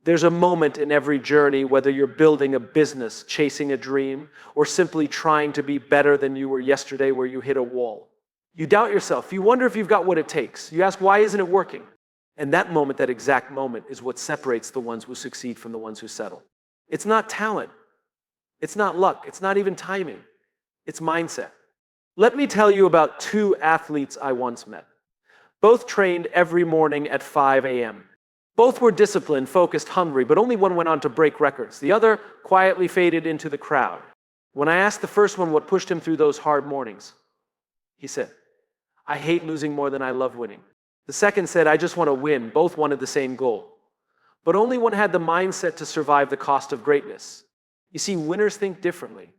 There's a moment in every journey, whether you're building a business, chasing a dream, or simply trying to be better than you were yesterday, where you hit a wall. You doubt yourself. You wonder if you've got what it takes. You ask, why isn't it working? And that moment, that exact moment, is what separates the ones who succeed from the ones who settle. It's not talent. It's not luck. It's not even timing. It's mindset. Let me tell you about two athletes I once met. Both trained every morning at 5 a.m. Both were disciplined, focused, hungry, but only one went on to break records. The other quietly faded into the crowd. When I asked the first one what pushed him through those hard mornings, he said, "I hate losing more than I love winning." The second said, "I just want to win." Both wanted the same goal. But only one had the mindset to survive the cost of greatness. You see, winners think differently.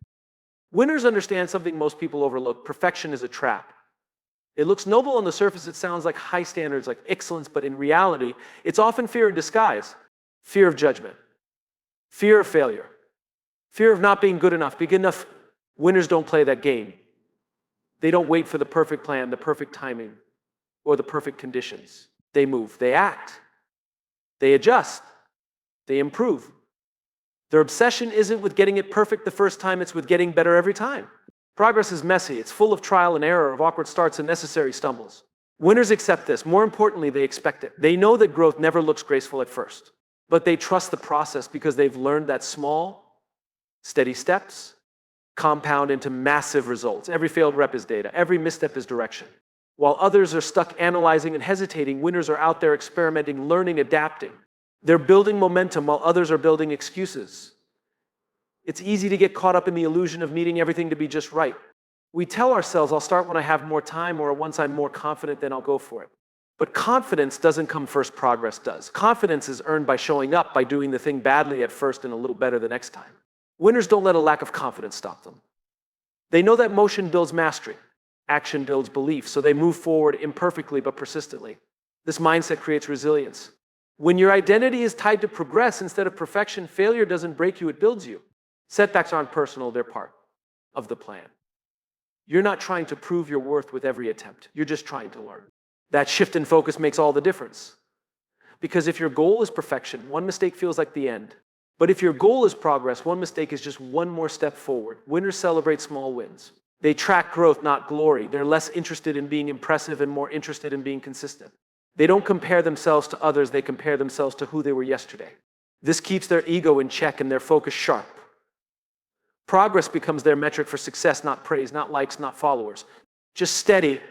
Winners understand something most people overlook. Perfection is a trap. It looks noble on the surface. It sounds like high standards, like excellence, but in reality, it's often fear in disguise. Fear of judgment, fear of failure, fear of not being good enough, big enough. Winners don't play that game. They don't wait for the perfect plan, the perfect timing, or the perfect conditions. They move, they act, they adjust, they improve. Their obsession isn't with getting it perfect the first time, it's with getting better every time. Progress is messy. It's full of trial and error, of awkward starts and necessary stumbles. Winners accept this. More importantly, they expect it. They know that growth never looks graceful at first, but they trust the process because they've learned that small, steady steps compound into massive results. Every failed rep is data. Every misstep is direction. While others are stuck analyzing and hesitating, winners are out there experimenting, learning, adapting. They're building momentum while others are building excuses. It's easy to get caught up in the illusion of needing everything to be just right. We tell ourselves, I'll start when I have more time, or once I'm more confident, then I'll go for it. But confidence doesn't come first, progress does. Confidence is earned by showing up, by doing the thing badly at first and a little better the next time. Winners don't let a lack of confidence stop them. They know that motion builds mastery, action builds belief, so they move forward imperfectly but persistently. This mindset creates resilience. When your identity is tied to progress instead of perfection, failure doesn't break you, it builds you. Setbacks aren't personal, they're part of the plan. You're not trying to prove your worth with every attempt. You're just trying to learn. That shift in focus makes all the difference. Because if your goal is perfection, one mistake feels like the end. But if your goal is progress, one mistake is just one more step forward. Winners celebrate small wins. They track growth, not glory. They're less interested in being impressive and more interested in being consistent. They don't compare themselves to others, they compare themselves to who they were yesterday. This keeps their ego in check and their focus sharp. Progress becomes their metric for success, not praise, not likes, not followers. Just steady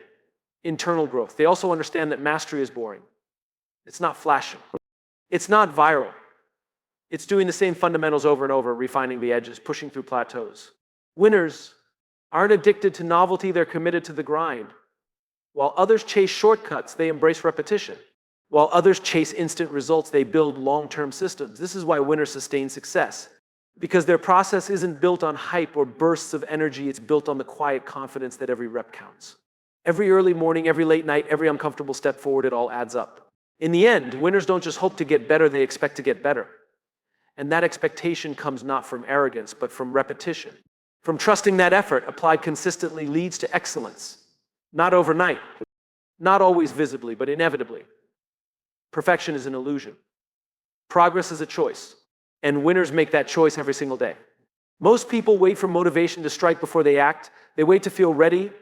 internal growth. They also understand that mastery is boring. It's not flashing. It's not viral. It's doing the same fundamentals over and over, refining the edges, pushing through plateaus. Winners aren't addicted to novelty, they're committed to the grind. While others chase shortcuts, they embrace repetition. While others chase instant results, they build long-term systems. This is why winners sustain success. Because their process isn't built on hype or bursts of energy, it's built on the quiet confidence that every rep counts. Every early morning, every late night, every uncomfortable step forward, it all adds up. In the end, winners don't just hope to get better, they expect to get better. And that expectation comes not from arrogance, but from repetition. From trusting that effort applied consistently leads to excellence. Not overnight, not always visibly, but inevitably. Perfection is an illusion. Progress is a choice. And winners make that choice every single day. Most people wait for motivation to strike before they act. They wait to feel ready,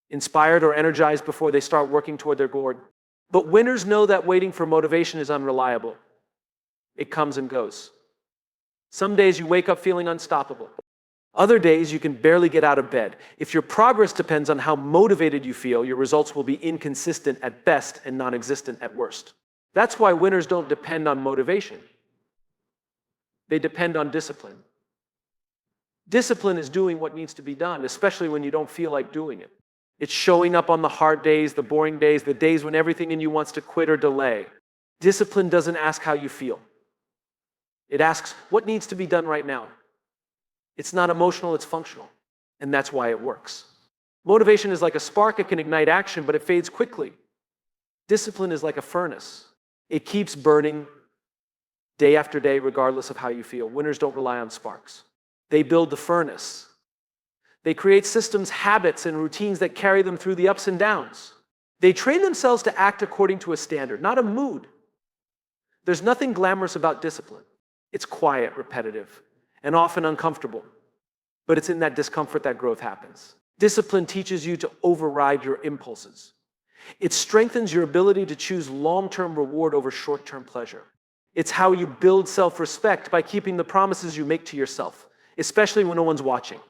inspired, or energized before they start working toward their goal. But winners know that waiting for motivation is unreliable. It comes and goes. Some days you wake up feeling unstoppable. Other days you can barely get out of bed. If your progress depends on how motivated you feel, your results will be inconsistent at best and non-existent at worst. That's why winners don't depend on motivation. They depend on discipline. Discipline is doing what needs to be done, especially when you don't feel like doing it. It's showing up on the hard days, the boring days, the days when everything in you wants to quit or delay. Discipline doesn't ask how you feel. It asks what needs to be done right now. It's not emotional, it's functional. And that's why it works. Motivation is like a spark, it can ignite action, but it fades quickly. Discipline is like a furnace. It keeps burning day after day, regardless of how you feel. Winners don't rely on sparks. They build the furnace. They create systems, habits, and routines that carry them through the ups and downs. They train themselves to act according to a standard, not a mood. There's nothing glamorous about discipline. It's quiet, repetitive, and often uncomfortable. But it's in that discomfort that growth happens. Discipline teaches you to override your impulses. It strengthens your ability to choose long-term reward over short-term pleasure. It's how you build self-respect by keeping the promises you make to yourself, especially when no one's watching.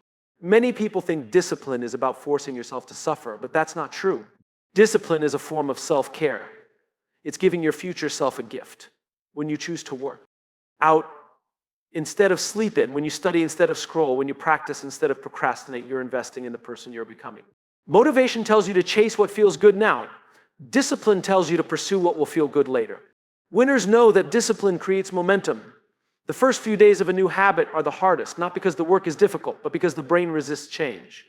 Many people think discipline is about forcing yourself to suffer, but that's not true. Discipline is a form of self-care. It's giving your future self a gift when you choose to work out instead of sleep in, when you study instead of scroll, when you practice instead of procrastinate, you're investing in the person you're becoming. Motivation tells you to chase what feels good now. Discipline tells you to pursue what will feel good later. Winners know that discipline creates momentum. The first few days of a new habit are the hardest, not because the work is difficult, but because the brain resists change.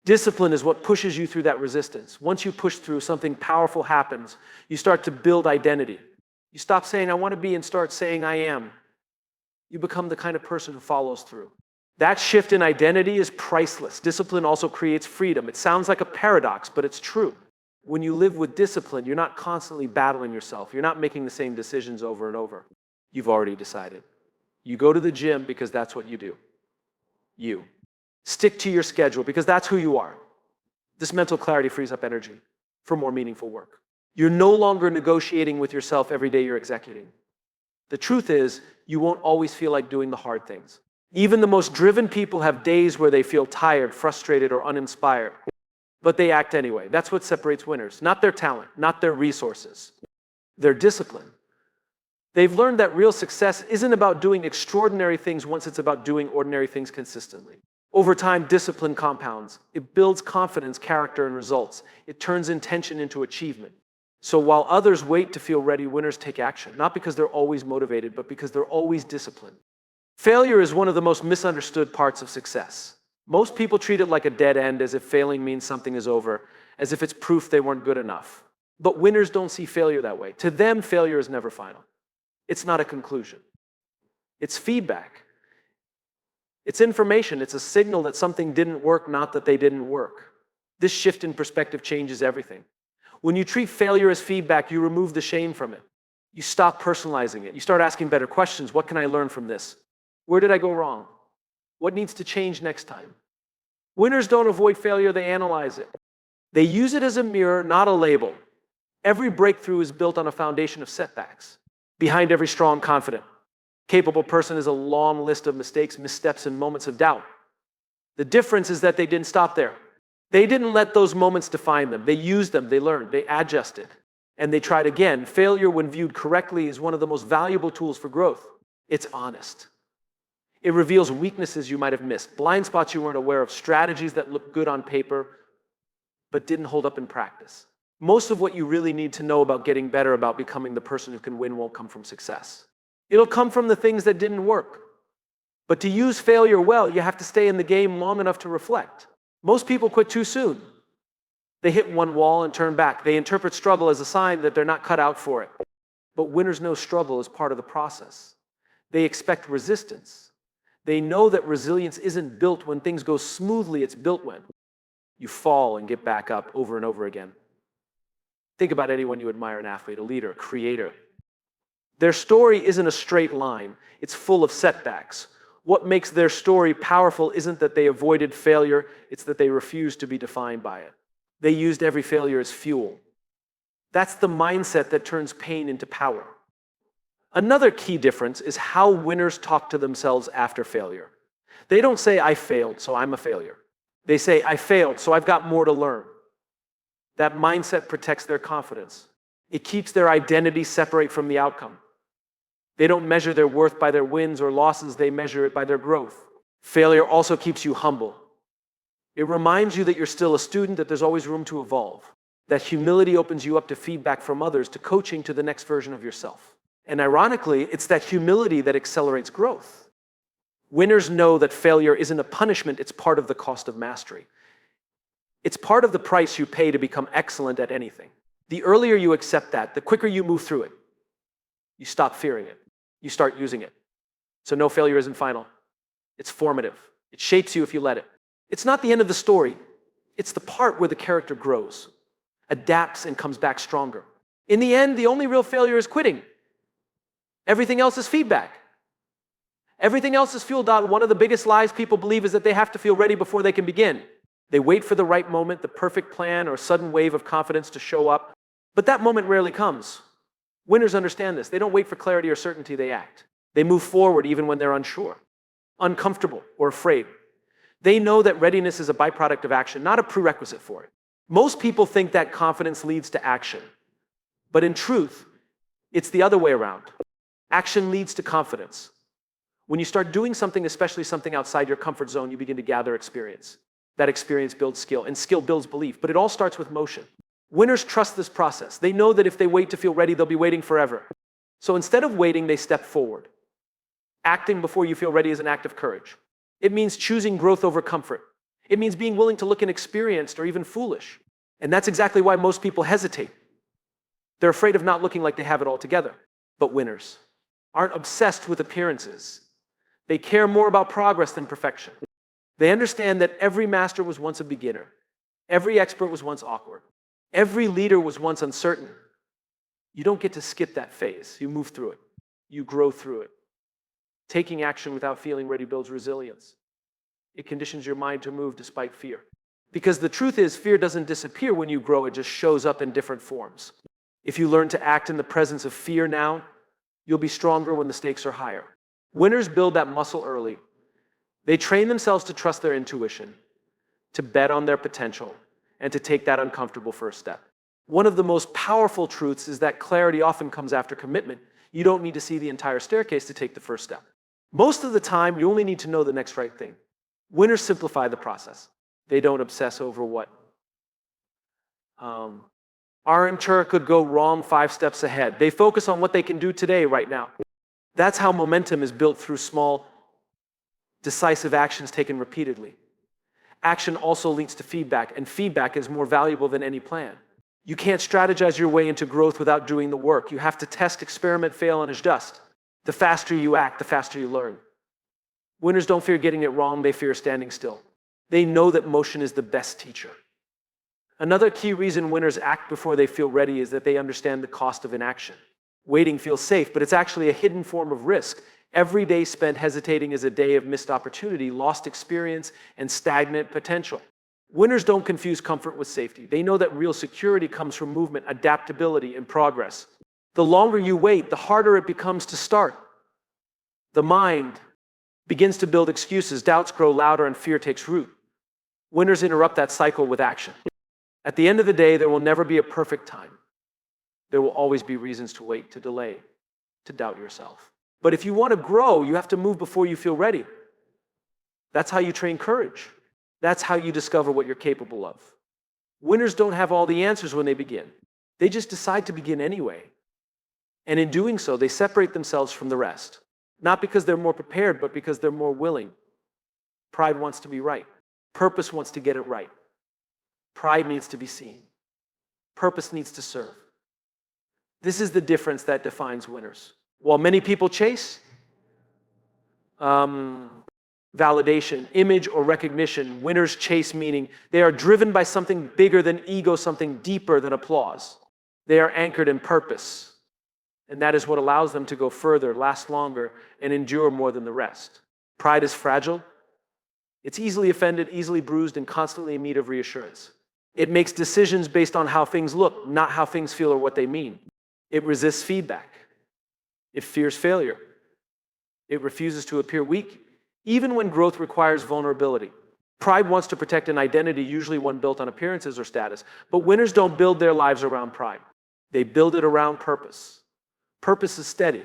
Discipline is what pushes you through that resistance. Once you push through, something powerful happens. You start to build identity. You stop saying, I want to be, and start saying, I am. You become the kind of person who follows through. That shift in identity is priceless. Discipline also creates freedom. It sounds like a paradox, but it's true. When you live with discipline, you're not constantly battling yourself. You're not making the same decisions over and over. You've already decided. You go to the gym because that's what you do. You. Stick to your schedule because that's who you are. This mental clarity frees up energy for more meaningful work. You're no longer negotiating with yourself every day you're executing. The truth is, you won't always feel like doing the hard things. Even the most driven people have days where they feel tired, frustrated, or uninspired. But they act anyway. That's what separates winners. Not their talent, not their resources. Their discipline. They've learned that real success isn't about doing extraordinary things once it's about doing ordinary things consistently. Over time, discipline compounds. It builds confidence, character, and results. It turns intention into achievement. So while others wait to feel ready, winners take action. Not because they're always motivated, but because they're always disciplined. Failure is one of the most misunderstood parts of success. Most people treat it like a dead end, as if failing means something is over, as if it's proof they weren't good enough. But winners don't see failure that way. To them, failure is never final. It's not a conclusion. It's feedback. It's information. It's a signal that something didn't work, not that they didn't work. This shift in perspective changes everything. When you treat failure as feedback, you remove the shame from it. You stop personalizing it. You start asking better questions. What can I learn from this? Where did I go wrong? What needs to change next time? Winners don't avoid failure, they analyze it. They use it as a mirror, not a label. Every breakthrough is built on a foundation of setbacks. Behind every strong, confident, capable person is a long list of mistakes, missteps, and moments of doubt. The difference is that they didn't stop there. They didn't let those moments define them. They used them, they learned, they adjusted, and they tried again. Failure, when viewed correctly, is one of the most valuable tools for growth. It's honest. It reveals weaknesses you might have missed, blind spots you weren't aware of, strategies that look good on paper but didn't hold up in practice. Most of what you really need to know about getting better, about becoming the person who can win, won't come from success. It'll come from the things that didn't work. But to use failure well, you have to stay in the game long enough to reflect. Most people quit too soon. They hit one wall and turn back. They interpret struggle as a sign that they're not cut out for it. But winners know struggle is part of the process. They expect resistance. They know that resilience isn't built when things go smoothly, it's built when you fall and get back up over and over again. Think about anyone you admire, an athlete, a leader, a creator. Their story isn't a straight line. It's full of setbacks. What makes their story powerful isn't that they avoided failure, it's that they refused to be defined by it. They used every failure as fuel. That's the mindset that turns pain into power. Another key difference is how winners talk to themselves after failure. They don't say, I failed, so I'm a failure. They say, I failed, so I've got more to learn. That mindset protects their confidence. It keeps their identity separate from the outcome. They don't measure their worth by their wins or losses, they measure it by their growth. Failure also keeps you humble. It reminds you that you're still a student, that there's always room to evolve. That humility opens you up to feedback from others, to coaching, to the next version of yourself. And ironically, it's that humility that accelerates growth. Winners know that failure isn't a punishment, it's part of the cost of mastery. It's part of the price you pay to become excellent at anything. The earlier you accept that, the quicker you move through it. You stop fearing it. You start using it. So no, failure isn't final. It's formative. It shapes you if you let it. It's not the end of the story. It's the part where the character grows, adapts, and comes back stronger. In the end, the only real failure is quitting. Everything else is feedback. Everything else is fuel. One of the biggest lies people believe is that they have to feel ready before they can begin. They wait for the right moment, the perfect plan, or a sudden wave of confidence to show up. But that moment rarely comes. Winners understand this. They don't wait for clarity or certainty, they act. They move forward even when they're unsure, uncomfortable, or afraid. They know that readiness is a byproduct of action, not a prerequisite for it. Most people think that confidence leads to action. But in truth, it's the other way around. Action leads to confidence. When you start doing something, especially something outside your comfort zone, you begin to gather experience. That experience builds skill, and skill builds belief. But it all starts with motion. Winners trust this process. They know that if they wait to feel ready, they'll be waiting forever. So instead of waiting, they step forward. Acting before you feel ready is an act of courage. It means choosing growth over comfort. It means being willing to look inexperienced or even foolish. And that's exactly why most people hesitate. They're afraid of not looking like they have it all together. But winners aren't obsessed with appearances. They care more about progress than perfection. They understand that every master was once a beginner. Every expert was once awkward. Every leader was once uncertain. You don't get to skip that phase. You move through it. You grow through it. Taking action without feeling ready builds resilience. It conditions your mind to move despite fear. Because the truth is, fear doesn't disappear when you grow. It just shows up in different forms. If you learn to act in the presence of fear now, you'll be stronger when the stakes are higher. Winners build that muscle early. They train themselves to trust their intuition, to bet on their potential, and to take that uncomfortable first step. One of the most powerful truths is that clarity often comes after commitment. You don't need to see the entire staircase to take the first step. Most of the time, you only need to know the next right thing. Winners simplify the process. They don't obsess over what armature could go wrong 5 steps ahead. They focus on what they can do today, right now. That's how momentum is built, through small, decisive actions taken repeatedly. Action also leads to feedback, and feedback is more valuable than any plan. You can't strategize your way into growth without doing the work. You have to test, experiment, fail, and adjust. The faster you act, the faster you learn. Winners don't fear getting it wrong, they fear standing still. They know that motion is the best teacher. Another key reason winners act before they feel ready is that they understand the cost of inaction. Waiting feels safe, but it's actually a hidden form of risk. Every day spent hesitating is a day of missed opportunity, lost experience, and stagnant potential. Winners don't confuse comfort with safety. They know that real security comes from movement, adaptability, and progress. The longer you wait, the harder it becomes to start. The mind begins to build excuses, doubts grow louder, and fear takes root. Winners interrupt that cycle with action. At the end of the day, there will never be a perfect time. There will always be reasons to wait, to delay, to doubt yourself. But if you want to grow, you have to move before you feel ready. That's how you train courage. That's how you discover what you're capable of. Winners don't have all the answers when they begin. They just decide to begin anyway. And in doing so, they separate themselves from the rest. Not because they're more prepared, but because they're more willing. Pride wants to be right. Purpose wants to get it right. Pride needs to be seen. Purpose needs to serve. This is the difference that defines winners. While many people chase validation, image, or recognition, winners chase meaning. They are driven by something bigger than ego, something deeper than applause. They are anchored in purpose. And that is what allows them to go further, last longer, and endure more than the rest. Pride is fragile. It's easily offended, easily bruised, and constantly in need of reassurance. It makes decisions based on how things look, not how things feel or what they mean. It resists feedback. It fears failure. It refuses to appear weak, even when growth requires vulnerability. Pride wants to protect an identity, usually one built on appearances or status. But winners don't build their lives around pride. They build it around purpose. Purpose is steady.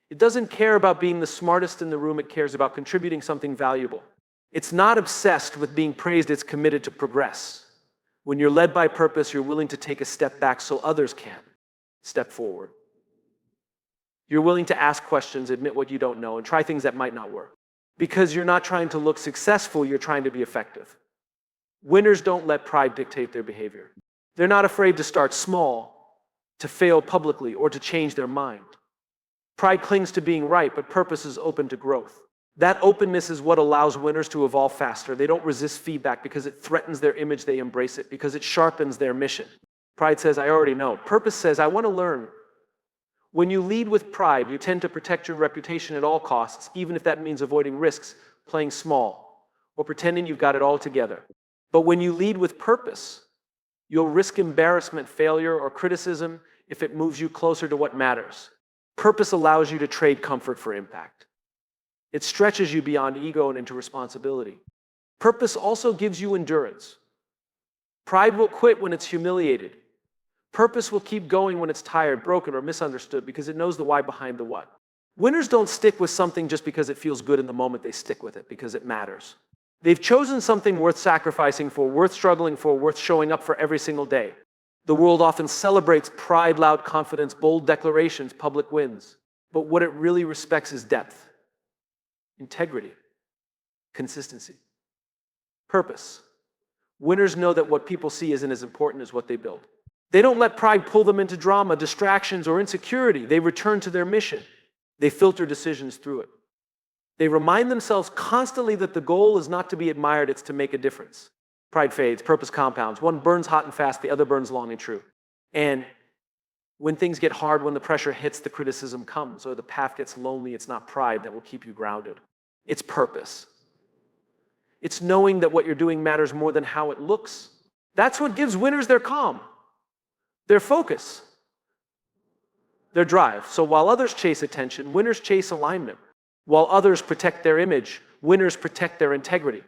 It doesn't care about being the smartest in the room. It cares about contributing something valuable. It's not obsessed with being praised. It's committed to progress. When you're led by purpose, you're willing to take a step back so others can step forward. You're willing to ask questions, admit what you don't know, and try things that might not work. Because you're not trying to look successful, you're trying to be effective. Winners don't let pride dictate their behavior. They're not afraid to start small, to fail publicly, or to change their mind. Pride clings to being right, but purpose is open to growth. That openness is what allows winners to evolve faster. They don't resist feedback because it threatens their image. They embrace it because it sharpens their mission. Pride says, I already know. Purpose says, I want to learn. When you lead with pride, you tend to protect your reputation at all costs, even if that means avoiding risks, playing small, or pretending you've got it all together. But when you lead with purpose, you'll risk embarrassment, failure, or criticism if it moves you closer to what matters. Purpose allows you to trade comfort for impact. It stretches you beyond ego and into responsibility. Purpose also gives you endurance. Pride will quit when it's humiliated. Purpose will keep going when it's tired, broken, or misunderstood because it knows the why behind the what. Winners don't stick with something just because it feels good in the moment. They stick with it because it matters. They've chosen something worth sacrificing for, worth struggling for, worth showing up for every single day. The world often celebrates pride, loud confidence, bold declarations, public wins. But what it really respects is depth, integrity, consistency, purpose. Winners know that what people see isn't as important as what they build. They don't let pride pull them into drama, distractions, or insecurity. They return to their mission. They filter decisions through it. They remind themselves constantly that the goal is not to be admired, it's to make a difference. Pride fades, purpose compounds. One burns hot and fast, the other burns long and true. And when things get hard, when the pressure hits, the criticism comes, or the path gets lonely, it's not pride that will keep you grounded. It's purpose. It's knowing that what you're doing matters more than how it looks. That's what gives winners their calm, their focus, their drive. So while others chase attention, winners chase alignment. While others protect their image, winners protect their integrity.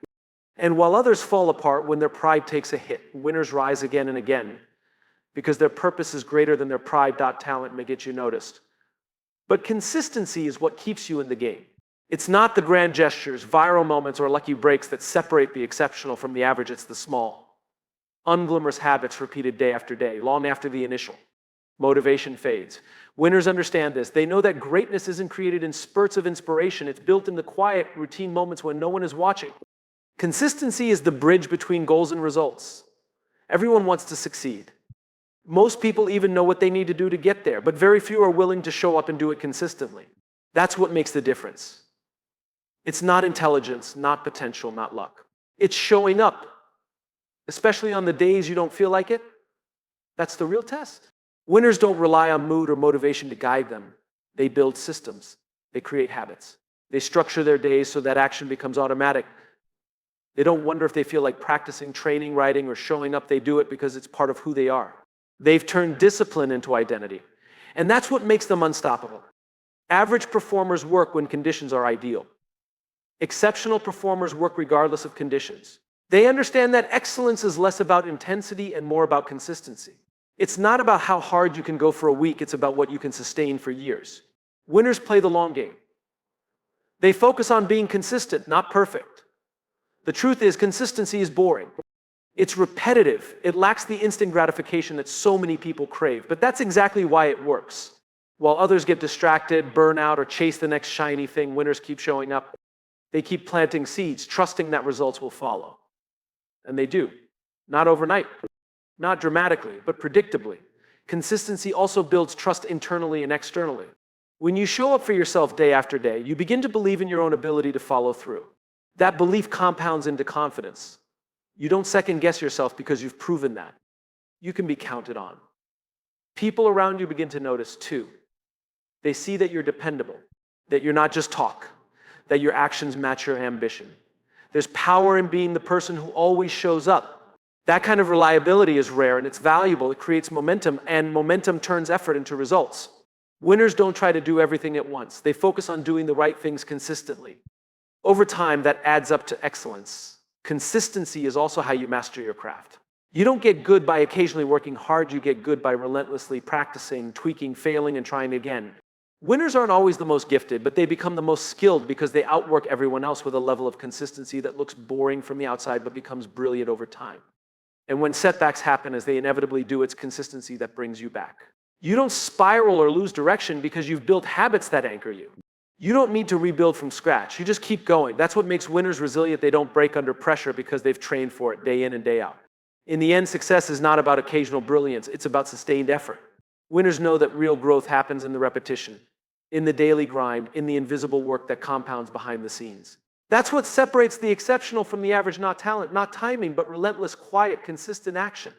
And while others fall apart when their pride takes a hit, winners rise again and again because their purpose is greater than their pride. Talent may get you noticed. But consistency is what keeps you in the game. It's not the grand gestures, viral moments, or lucky breaks that separate the exceptional from the average. It's the small, unglamorous habits repeated day after day, long after the initial motivation fades. Winners understand this. They know that greatness isn't created in spurts of inspiration. It's built in the quiet, routine moments when no one is watching. Consistency is the bridge between goals and results. Everyone wants to succeed. Most people even know what they need to do to get there, but very few are willing to show up and do it consistently. That's what makes the difference. It's not intelligence, not potential, not luck. It's showing up, especially on the days you don't feel like it. That's the real test. Winners don't rely on mood or motivation to guide them. They build systems. They create habits. They structure their days so that action becomes automatic. They don't wonder if they feel like practicing, training, writing, or showing up. They do it because it's part of who they are. They've turned discipline into identity. And that's what makes them unstoppable. Average performers work when conditions are ideal. Exceptional performers work regardless of conditions. They understand that excellence is less about intensity and more about consistency. It's not about how hard you can go for a week, it's about what you can sustain for years. Winners play the long game. They focus on being consistent, not perfect. The truth is, consistency is boring. It's repetitive. It lacks the instant gratification that so many people crave. But that's exactly why it works. While others get distracted, burn out, or chase the next shiny thing, winners keep showing up. They keep planting seeds, trusting that results will follow. And they do. Not overnight, not dramatically, but predictably. Consistency also builds trust internally and externally. When you show up for yourself day after day, you begin to believe in your own ability to follow through. That belief compounds into confidence. You don't second guess yourself because you've proven that. You can be counted on. People around you begin to notice too. They see that you're dependable, that you're not just talk, that your actions match your ambition. There's power in being the person who always shows up. That kind of reliability is rare and it's valuable. It creates momentum, and momentum turns effort into results. Winners don't try to do everything at once. They focus on doing the right things consistently. Over time, that adds up to excellence. Consistency is also how you master your craft. You don't get good by occasionally working hard. You get good by relentlessly practicing, tweaking, failing, and trying again. Winners aren't always the most gifted, but they become the most skilled because they outwork everyone else with a level of consistency that looks boring from the outside but becomes brilliant over time. And when setbacks happen, as they inevitably do, it's consistency that brings you back. You don't spiral or lose direction because you've built habits that anchor you. You don't need to rebuild from scratch. You just keep going. That's what makes winners resilient. They don't break under pressure because they've trained for it day in and day out. In the end, success is not about occasional brilliance. It's about sustained effort. Winners know that real growth happens in the repetition, in the daily grind, in the invisible work that compounds behind the scenes. That's what separates the exceptional from the average. Not talent, not timing, but relentless, quiet, consistent action.